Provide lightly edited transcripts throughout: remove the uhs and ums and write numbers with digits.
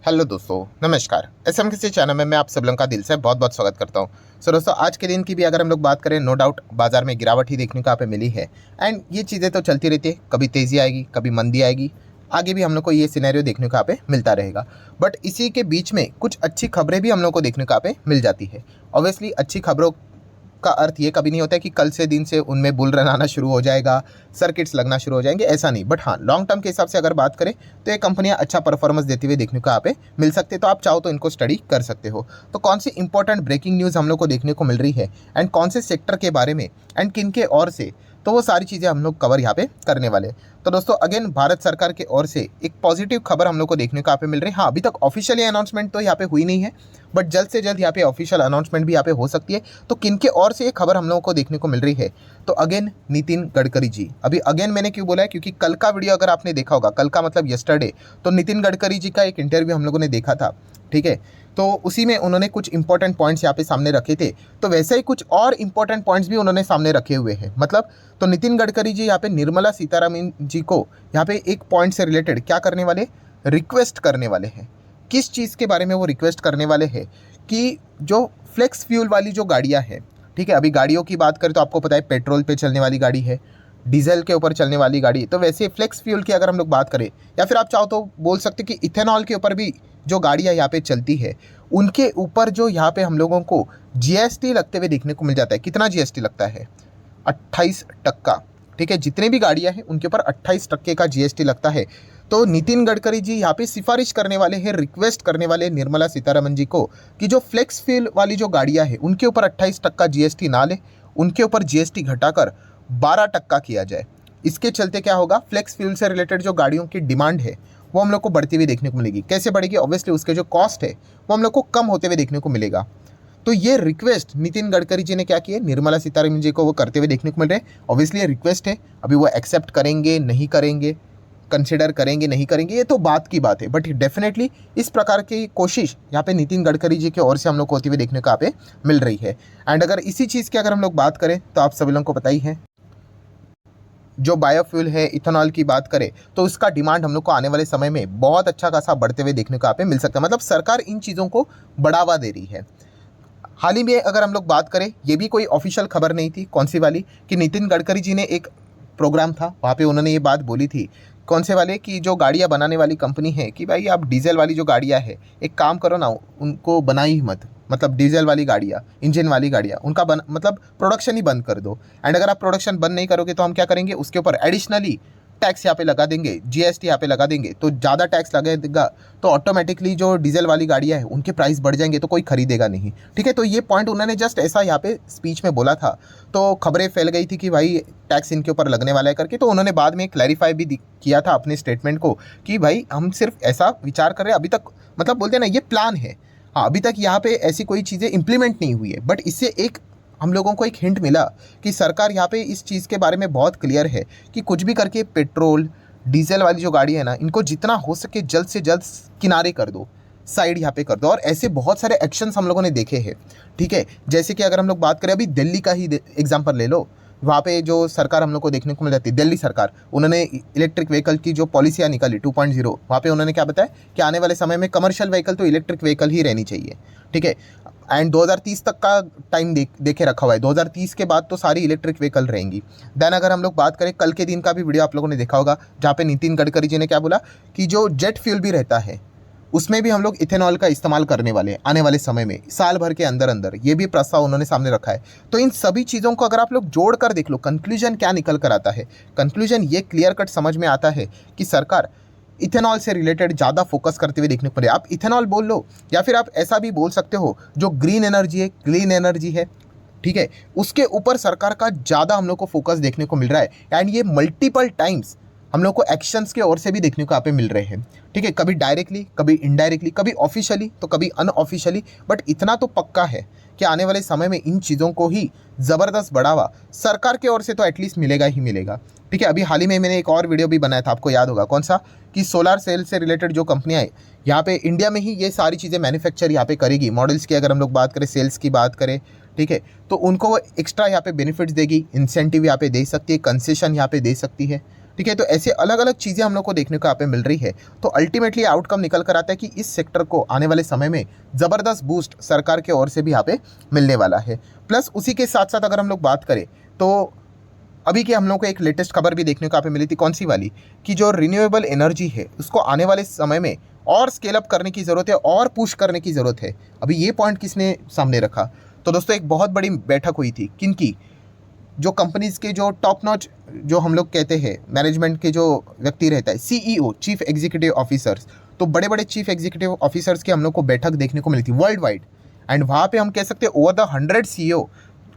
Hello दोस्तों, नमस्कार। SM किसी चैनल में मैं आप सब लोगों का दिल से बहुत बहुत स्वागत करता हूं। सो दोस्तों, आज के दिन की भी अगर हम लोग बात करें, नो डाउट बाजार में गिरावट ही देखने को यहाँ पे मिली है। एंड ये चीज़ें तो चलती रहती है, कभी तेज़ी आएगी, कभी मंदी आएगी। आगे भी हम लोग को ये सिनेरियो देखने को यहाँ पे मिलता रहेगा। बट इसी के बीच में कुछ अच्छी खबरें भी हम लोग को देखने को यहाँ पे मिल जाती है। ऑब्वियसली अच्छी खबरों का अर्थ ये कभी नहीं होता है कि कल से दिन से उनमें बुल रन आना शुरू हो जाएगा, सर्किट्स लगना शुरू हो जाएंगे, ऐसा नहीं। बट हाँ, लॉन्ग टर्म के हिसाब से अगर बात करें तो ये कंपनियां अच्छा परफॉर्मेंस देते हुए देखने को यहाँ पे मिल सकते हैं। तो आप चाहो तो इनको स्टडी कर सकते हो। तो कौन सी इंपॉर्टेंट ब्रेकिंग न्यूज़ हम लोग को देखने को मिल रही है एंड कौन से सेक्टर के बारे में एंड किन के और से, तो वो सारी चीज़ें हम लोग कवर यहाँ पे करने वाले हैं। तो दोस्तों, अगेन भारत सरकार की ओर से एक पॉजिटिव खबर हम लोग को देखने को यहाँ पे मिल रही है। हाँ, अभी तक ऑफिशियली अनाउंसमेंट तो यहाँ पे हुई नहीं है, बट जल्द से जल्द यहाँ पे ऑफिशियल अनाउंसमेंट भी यहाँ पे हो सकती है। तो किनके और से ये खबर हम लोगों को देखने को मिल रही है, तो अगेन नितिन गडकरी जी। अभी अगेन मैंने क्यों बोला है, क्योंकि कल का वीडियो अगर आपने देखा होगा, कल का मतलब यस्टरडे, तो नितिन गडकरी जी का एक इंटरव्यू हम लोगों ने देखा था, ठीक है। तो उसी में उन्होंने कुछ इंपॉर्टेंट पॉइंट्स यहाँ पे सामने रखे थे। तो वैसे ही कुछ और इंपॉर्टेंट पॉइंट्स भी उन्होंने सामने रखे हुए हैं। मतलब तो नितिन गडकरी जी यहाँ पे निर्मला सीतारमण जी को यहाँ पे एक पॉइंट से रिलेटेड क्या करने वाले, रिक्वेस्ट करने वाले हैं। किस चीज़ के बारे में वो रिक्वेस्ट करने वाले हैं कि जो फ्लेक्स फ्यूल वाली जो गाड़ियाँ हैं, ठीक है। अभी गाड़ियों की बात करें तो आपको पता है पेट्रोल पे चलने वाली गाड़ी है, डीजल के ऊपर चलने वाली गाड़ी। तो वैसे फ्लेक्स फ्यूल की अगर हम लोग बात करें, या फिर आप चाहो तो बोल सकते कि इथेनॉल के ऊपर भी जो गाड़ियाँ यहाँ पे चलती है, उनके ऊपर जो यहाँ पे हम लोगों को जीएसटी लगते हुए देखने को मिल जाता है। कितना जीएसटी लगता है? 28%, ठीक है। जितने भी गाड़ियाँ हैं उनके ऊपर 28% का जीएसटी लगता है। तो नितिन गडकरी जी यहाँ पे सिफारिश करने वाले हैं, रिक्वेस्ट करने वाले निर्मला सीतारमण जी को कि जो फ्लेक्स फ्यूल वाली जो गाड़ियाँ हैं उनके ऊपर 28% जीएसटी ना ले, उनके ऊपर जीएसटी घटाकर 12% किया जाए। इसके चलते क्या होगा, फ्लेक्स फ्यूल से रिलेटेड जो गाड़ियों की डिमांड है वो हम लोग को बढ़ती हुई देखने को मिलेगी। कैसे बढ़ेगी? ऑब्वियसली उसके जो कॉस्ट है वो हम लोग को कम होते हुए देखने को मिलेगा। तो ये रिक्वेस्ट नितिन गडकरी जी ने क्या किया, निर्मला सीतारमण जी को वो करते हुए देखने को मिल रहे हैं। ऑब्वियसली ये रिक्वेस्ट है, अभी वो एक्सेप्ट करेंगे नहीं करेंगे, कंसिडर करेंगे नहीं करेंगे, ये तो बात की बात है। बट डेफिनेटली इस प्रकार की कोशिश यहाँ पे नितिन गडकरी जी की ओर से हम लोग को होती हुई देखने को यहाँ पे मिल रही है। एंड अगर इसी चीज़ की अगर हम लोग बात करें तो आप सभी लोगों को पता ही है, जो बायोफ्यूल है, इथेनॉल की बात करें तो उसका डिमांड हम लोग को आने वाले समय में बहुत अच्छा खासा बढ़ते हुए देखने को यहाँ पे मिल सकता है। मतलब सरकार इन चीज़ों को बढ़ावा दे रही है। हाल ही में अगर हम लोग बात करें, ये भी कोई ऑफिशियल खबर नहीं थी, कौन सी वाली, कि नितिन गडकरी जी ने एक प्रोग्राम था वहाँ पे उन्होंने ये बात बोली थी, कौन से वाले, कि जो गाड़ियाँ बनाने वाली कंपनी है कि भाई आप डीजल वाली जो गाड़ियाँ है, एक काम करो ना, उनको बनाई ही मत। मतलब डीजल वाली गाड़ियाँ, इंजन वाली गाड़ियाँ, उनका मतलब प्रोडक्शन ही बंद कर दो। एंड अगर आप प्रोडक्शन बंद नहीं करोगे तो हम क्या करेंगे, उसके ऊपर एडिशनली टैक्स यहाँ पे लगा देंगे, जीएसटी यहाँ पे लगा देंगे। तो ज़्यादा टैक्स लगेगा तो ऑटोमेटिकली जो डीजल वाली गाड़ियाँ हैं उनके प्राइस बढ़ जाएंगे, तो कोई खरीदेगा नहीं, ठीक है। तो ये पॉइंट उन्होंने जस्ट ऐसा यहाँ पे स्पीच में बोला था, तो खबरें फैल गई थी कि भाई टैक्स इनके ऊपर लगने वाला है करके। तो उन्होंने बाद में क्लैरिफाई भी किया था अपने स्टेटमेंट को कि भाई हम सिर्फ ऐसा विचार कर रहे हैं, अभी तक मतलब बोलते हैं ना, ये प्लान है। हाँ, अभी तक यहाँ पे ऐसी कोई चीज़ें इंप्लीमेंट नहीं हुई है, बट इससे एक हम लोगों को एक हिंट मिला कि सरकार यहाँ पे इस चीज़ के बारे में बहुत क्लियर है कि कुछ भी करके पेट्रोल डीजल वाली जो गाड़ी है ना, इनको जितना हो सके जल्द से जल्द किनारे कर दो, साइड यहाँ पे कर दो। और ऐसे बहुत सारे एक्शंस हम लोगों ने देखे हैं, ठीक है। जैसे कि अगर हम लोग बात करें, अभी दिल्ली का ही एग्जाम्पल ले लो, वहाँ पे जो सरकार हम लोग को देखने को मिल जाती है, दिल्ली सरकार, उन्होंने इलेक्ट्रिक व्हीकल की जो पॉलिसियाँ निकाली 2.0, वहाँ पे उन्होंने क्या बताया कि आने वाले समय में कमर्शियल व्हीकल तो इलेक्ट्रिक व्हीकल ही रहनी चाहिए, ठीक है। एंड 2030 तक का टाइम देखे रखा हुआ है, 2030 के बाद तो सारी इलेक्ट्रिक व्हीकल रहेंगी। देन अगर हम लोग बात करें, कल के दिन का भी वीडियो आप लोगों ने देखा होगा, जहाँ पे नितिन गडकरी जी ने क्या बोला कि जो जेट फ्यूल भी रहता है उसमें भी हम लोग इथेनॉल का इस्तेमाल करने वाले हैं आने वाले समय में, साल भर के अंदर अंदर। ये भी प्रस्ताव उन्होंने सामने रखा है। तो इन सभी चीज़ों को अगर आप लोग जोड़ कर देख लो, कंक्लूजन क्या निकल कर आता है, कंक्लूजन ये क्लियर कट समझ में आता है कि सरकार इथेनॉल से रिलेटेड ज़्यादा फोकस करते हुए देखने को मिले। आप इथेनॉल बोल लो, या फिर आप ऐसा भी बोल सकते हो जो ग्रीन एनर्जी है, क्लीन एनर्जी है, ठीक है, उसके ऊपर सरकार का ज़्यादा हम लोग को फोकस देखने को मिल रहा है। एंड ये मल्टीपल टाइम्स हम लोग को एक्शंस के ओर से भी देखने को यहाँ पे मिल रहे हैं, ठीक है। कभी डायरेक्टली, कभी इनडायरेक्टली, कभी ऑफिशियली तो कभी अनऑफिशियली। बट इतना तो पक्का है कि आने वाले समय में इन चीज़ों को ही ज़बरदस्त बढ़ावा सरकार के ओर से तो एटलीस्ट मिलेगा ही मिलेगा, ठीक है। अभी हाल ही में मैंने एक और वीडियो भी बनाया था, आपको याद होगा कौन सा, कि सोलार सेल से रिलेटेड जो कंपनियाँ हैं यहाँ पे इंडिया में ही ये सारी चीज़ें मैन्युफैक्चर यहाँ पे करेगी। मॉडल्स की अगर हम लोग बात करें, सेल्स की बात करें, ठीक है, तो उनको वो एक्स्ट्रा यहाँ पे बेनिफिट्स देगी, इंसेंटिव यहाँ पे दे सकती है, कंसेशन यहाँ पे दे सकती है, ठीक है। तो ऐसे अलग अलग चीज़ें हम लोग को देखने को यहाँ पे मिल रही है। तो अल्टीमेटली आउटकम निकल कर आता है कि इस सेक्टर को आने वाले समय में ज़बरदस्त बूस्ट सरकार की ओर से भी यहाँ पे मिलने वाला है। प्लस उसी के साथ साथ अगर हम लोग बात करें तो अभी की हम लोग को एक लेटेस्ट खबर भी देखने को यहाँ पे मिली थी, कौन सी वाली, कि जो रिन्यूएबल एनर्जी है उसको आने वाले समय में और स्केल अप करने की ज़रूरत है और पुश करने की ज़रूरत है। अभी ये पॉइंट किसने सामने रखा? तो दोस्तों एक बहुत बड़ी बैठक हुई थी, किनकी? जो कंपनीज़ के जो टॉप नॉच जो हम लोग कहते हैं मैनेजमेंट के जो व्यक्ति रहता है, सीईओ, चीफ एग्जीक्यूटिव ऑफिसर्स, तो बड़े बड़े चीफ एग्जीक्यूटिव ऑफिसर्स की हम लोग को बैठक देखने को मिली थी वर्ल्ड वाइड। एंड वहाँ पे हम कह सकते हैं ओवर द 100 सीईओ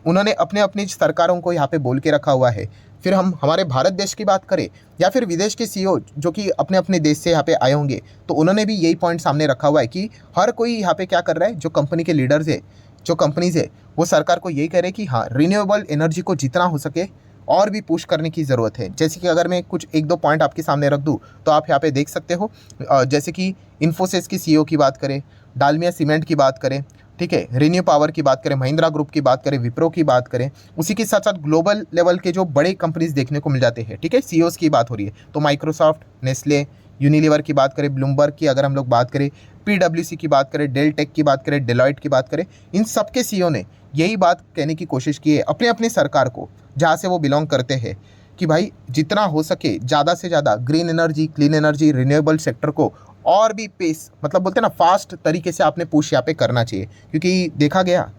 उन्होंने अपने अपनी सरकारों को यहाँ पे बोल के रखा हुआ है। फिर हम हमारे भारत देश की बात करें या फिर विदेश के सीईओ जो कि अपने अपने देश से यहाँ पे आए होंगे, तो उन्होंने भी यही पॉइंट सामने रखा हुआ है कि हर कोई यहाँ पे क्या कर रहा है, जो कंपनी के लीडर्स है, जो कंपनीज है, वो सरकार को यही कह रहे हैं कि हाँ, रिन्यूएबल एनर्जी को जितना हो सके और भी पुश करने की ज़रूरत है। जैसे कि अगर मैं कुछ एक दो पॉइंट आपके सामने रख दूँ तो आप यहाँ पे देख सकते हो, जैसे कि इन्फोसिस की सीईओ की बात करें, डालमिया सीमेंट की बात करें, ठीक है, रिन्यू पावर की बात करें, महिंद्रा ग्रुप की बात करें, विप्रो की बात करें, उसी के साथ साथ ग्लोबल लेवल के जो बड़े कंपनीज देखने को मिल जाते हैं, ठीक है, सीईओज की बात हो रही है, तो माइक्रोसॉफ्ट, नेस्ले, यूनिलीवर की बात करें, ब्लूमबर्ग की अगर हम लोग बात करें, पीडब्ल्यूसी की बात करें, डेल टेक की बात करें, डेलॉयट की बात करें, इन सब के सीईओ ने यही बात कहने की कोशिश की है अपने अपने सरकार को, जहाँ से वो बिलोंग करते हैं, कि भाई जितना हो सके ज़्यादा से ज़्यादा green energy, clean energy, renewable sector को और भी पेस, मतलब बोलते हैं ना, फास्ट तरीके से आपने पुश यहाँ पे करना चाहिए। क्योंकि देखा गया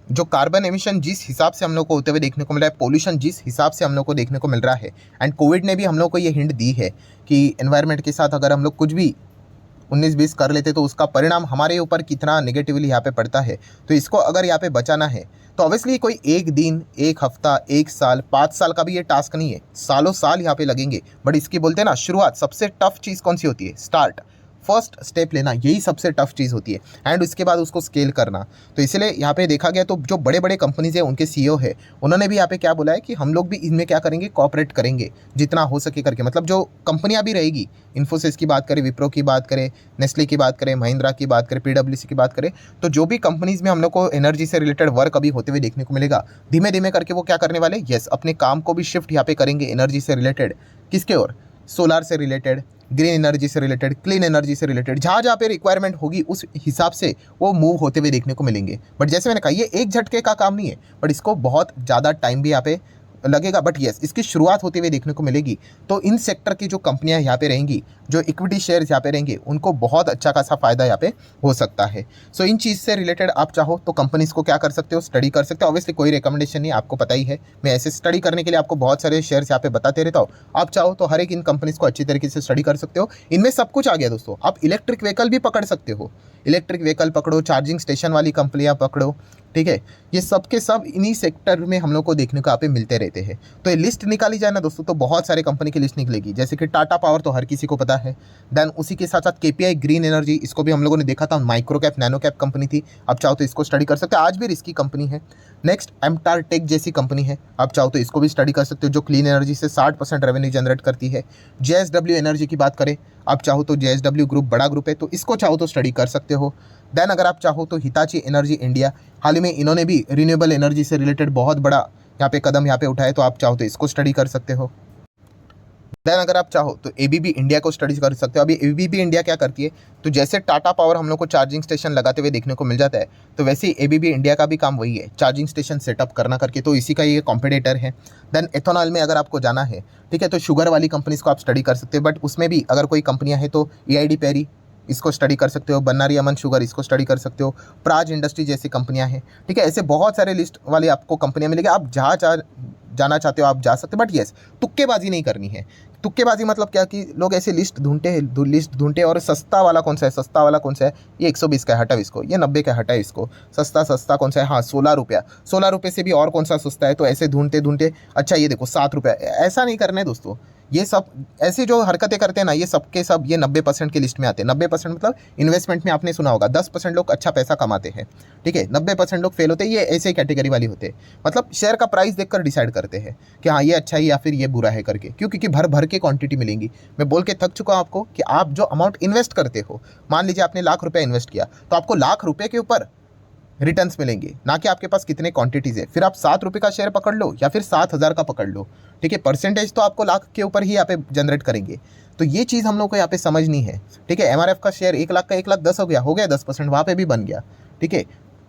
जो कार्बन एमिशन जिस हिसाब से हम लोग को होते हुए देखने को मिल रहा है, पोल्यूशन जिस हिसाब से हम लोग को देखने को मिल रहा है, एंड कोविड ने भी हम लोग को ये हिंट दी है कि एनवायरनमेंट के साथ अगर हम लोग कुछ भी 19-20 कर लेते तो उसका परिणाम हमारे ऊपर कितना नेगेटिवली यहाँ पे पड़ता है। तो इसको अगर यहाँ पे बचाना है तो ऑब्वियसली कोई एक दिन, एक हफ्ता, एक साल, 5 साल का भी ये टास्क नहीं है, सालों साल यहाँ पे लगेंगे। बट इसकी बोलते हैं ना, शुरुआत सबसे टफ चीज़ कौन सी होती है? स्टार्ट, फर्स्ट स्टेप लेना, यही सबसे टफ चीज़ होती है, एंड उसके बाद उसको स्केल करना। तो इसलिए यहाँ पे देखा गया तो जो बड़े बड़े कंपनीज है उनके सीईओ है, उन्होंने भी यहाँ पे क्या बोला है कि हम लोग भी इनमें क्या करेंगे, कोऑपरेट करेंगे जितना हो सके करके। मतलब जो कंपनियाँ भी रहेगी, इन्फोसिस की बात करें, विप्रो की बात करें, नेस्ले की बात करें, महिंद्रा की बात करें, पीडब्ल्यूसी की बात करें, तो जो भी कंपनीज में हम लोग को एनर्जी से रिलेटेड वर्क अभी होते हुए देखने को मिलेगा, धीमे धीमे करके वो क्या करने वाले, यस, अपने काम को भी शिफ्ट यहाँ पे करेंगे एनर्जी से रिलेटेड, किसके ओर? सोलार से रिलेटेड, ग्रीन एनर्जी से रिलेटेड, क्लीन एनर्जी से रिलेटेड, जहाँ जहाँ पे रिक्वायरमेंट होगी उस हिसाब से वो मूव होते हुए देखने को मिलेंगे। बट जैसे मैंने कहा, ये एक झटके का काम नहीं है, बट इसको बहुत ज़्यादा टाइम भी यहाँ पे लगेगा। बट यस, इसकी शुरुआत होते हुए देखने को मिलेगी। तो इन सेक्टर की जो कंपनियां यहाँ पे रहेंगी, जो इक्विटी शेयर्स यहाँ पे रहेंगे, उनको बहुत अच्छा खासा फायदा यहाँ पे हो सकता है। सो इन चीज़ से रिलेटेड आप चाहो तो कंपनीज को क्या कर सकते हो, स्टडी कर सकते हो। ऑब्वियसली कोई रिकमेंडेशन नहीं, आपको पता ही है, मैं ऐसे स्टडी करने के लिए आपको बहुत सारे शेयर्स यहाँ पे बताते रहता हूँ। आप चाहो तो हर एक इन कंपनीज को अच्छी तरीके से स्टडी कर सकते हो। इनमें सब कुछ आ गया दोस्तों। आप इलेक्ट्रिक व्हीकल भी पकड़ सकते हो, इलेक्ट्रिक व्हीकल पकड़ो, चार्जिंग स्टेशन वाली कंपनियाँ पकड़ो, ठीक है, ये सब के सब इन्हीं सेक्टर में हम लोग को देखने को यहाँ पे मिलते रहते हैं। तो ये लिस्ट निकाली जाए ना दोस्तों, तो बहुत सारे कंपनी की लिस्ट निकलेगी। जैसे कि टाटा पावर तो हर किसी को पता है, देन उसी के साथ साथ केपीआई ग्रीन एनर्जी, इसको भी हम लोगों ने देखा था, micro cap nano cap company थी। आप चाहो तो इसको स्टडी कर सकते हो, आज भी रिस्की कंपनी है। नेक्स्ट एमटार टेक जैसी कंपनी है, आप चाहो तो इसको भी स्टडी कर सकते हो, जो क्लीन एनर्जी से 60% रेवेन्यू जनरेट करती है। जेएसडब्ल्यू एनर्जी की बात करें, आप चाहो तो जेएसडब्ल्यू ग्रुप बड़ा ग्रुप है, तो इसको चाहो तो स्टडी कर सकते हो। देन अगर आप चाहो तो हिताची एनर्जी इंडिया, हाल ही में इन्होंने भी रिन्यूएबल एनर्जी से रिलेटेड बहुत बड़ा यहाँ पे कदम यहाँ पे उठाए, तो आप चाहो तो इसको स्टडी कर सकते हो। देन अगर आप चाहो तो एबीबी इंडिया को स्टडी कर सकते हो। अभी एबीबी इंडिया क्या करती है, तो जैसे टाटा पावर हम लोग को चार्जिंग स्टेशन लगाते हुए देखने को मिल जाता है, तो वैसे ही एबीबी इंडिया का भी काम वही है, चार्जिंग स्टेशन सेटअप करना करके, तो इसी का ये कॉम्पिटिटर है। देन एथेनॉल में अगर आपको जाना है, ठीक है, तो शुगर वाली कंपनीज को आप स्टडी कर सकते हो। बट उसमें भी अगर कोई कंपनियाँ हैं तो ईआईडी पेरी, इसको स्टडी कर सकते हो। बन्नारी अमन शुगर, इसको स्टडी कर सकते हो। प्राज इंडस्ट्री जैसी कंपनियां हैं, ठीक है, ऐसे बहुत सारे लिस्ट वाली आपको कंपनियां मिलेगी। आप जहाँ जाना चाहते हो आप जा सकते हो। बट येस, तुक्केबाजी नहीं करनी है। तुक्केबाजी मतलब क्या कि लोग ऐसे लिस्ट ढूंढते और सस्ता वाला कौन सा है, सस्ता वाला कौन सा है, ये 120 का हटा इसको, ये 90 का हटा इसको, सस्ता कौन सा है, हाँ 16 रुपया, 16 रुपये से भी और कौन सा सस्ता है, तो ऐसे ढूंढते अच्छा ये देखो 7 रुपया, ऐसा नहीं करना है दोस्तों। ये सब ऐसे जो हरकतें करते हैं ना, ये सब के सब ये 90% की लिस्ट में आते हैं। 90% मतलब इन्वेस्टमेंट में आपने सुना होगा 10% लोग अच्छा पैसा कमाते हैं, ठीक है, 90% लोग फेल होते हैं। ये ऐसे कैटेगरी वाली होते हैं, मतलब शेयर का प्राइस देखकर डिसाइड करते हैं कि हाँ ये अच्छा है या फिर ये बुरा है करके। क्यों? क्योंकि भर भर के क्वांटिटी मिलेंगी। मैं बोल के थक चुका हूँ आपको कि आप जो अमाउंट इन्वेस्ट करते हो, मान लीजिए आपने ₹1,00,000 इन्वेस्ट किया, तो आपको ₹1,00,000 के ऊपर रिटर्न्स मिलेंगे, ना कि आपके पास कितने क्वांटिटीज़ है। फिर आप 7 रुपये का शेयर पकड़ लो या फिर 7,000 का पकड़ लो, ठीक है, परसेंटेज तो आपको लाख के ऊपर ही यहाँ पे जनरेट करेंगे। तो ये चीज़ हम लोग को यहाँ पे समझनी है, ठीक है। एमआरएफ का शेयर 1 लाख का 1,10,000 हो गया 10%, वहाँ पे भी बन गया, ठीक है।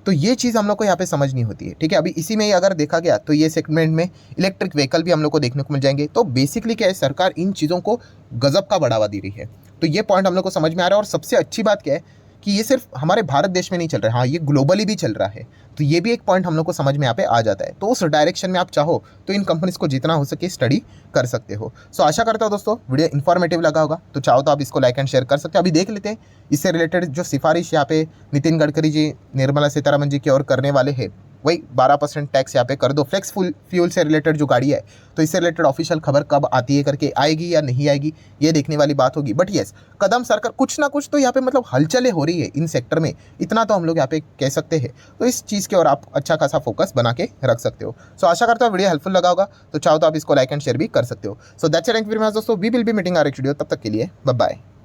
तो ये चीज़ हम लोग को यहाँ पे समझनी होती है, ठीक है। अभी इसी में ही अगर देखा गया तो ये सेगमेंट में इलेक्ट्रिक व्हीकल भी हम लोग को देखने को मिल जाएंगे। तो बेसिकली क्या है, सरकार इन चीज़ों को गजब का बढ़ावा दे रही है। तो ये पॉइंट हम लोग को समझ में आ रहा है। और सबसे अच्छी बात क्या है कि ये सिर्फ हमारे भारत देश में नहीं चल रहा है, हाँ ये ग्लोबली भी चल रहा है। तो ये भी एक पॉइंट हम लोग को समझ में यहाँ पे आ जाता है। तो उस डायरेक्शन में आप चाहो तो इन कंपनीज को जितना हो सके स्टडी कर सकते हो। सो आशा करता हूँ दोस्तों वीडियो इन्फॉर्मेटिव लगा होगा। तो चाहो तो आप इसको लाइक एंड शेयर कर सकते हो। अभी देख लेते हैं इससे रिलेटेड जो सिफारिश यहाँ पे नितिन गडकरी जी, निर्मला सीतारमण जी की ओर करने वाले हैं, वही 12% टैक्स यहाँ पे कर दो फ्लेक्स फ्यूल से रिलेटेड जो गाड़ी है। तो इससे रिलेटेड ऑफिशियल खबर कब आती है करके आएगी या नहीं आएगी, ये देखने वाली बात होगी। बट येस, कदम सरकार कुछ ना कुछ तो यहाँ पे मतलब हलचलें हो रही है इन सेक्टर में, इतना तो हम लोग यहाँ पे कह सकते हैं। तो इस चीज़ के और आप अच्छा खासा फोकस बना के रख सकते हो। सो आशा करता हूँ वीडियो हेल्पफुल लगा होगा। तो चाहो तो आप इसको लाइक एंड शेयर भी कर सकते हो। So that's it very much दोस्तों, we will be meeting our video. तब तक के लिए बाय बाय।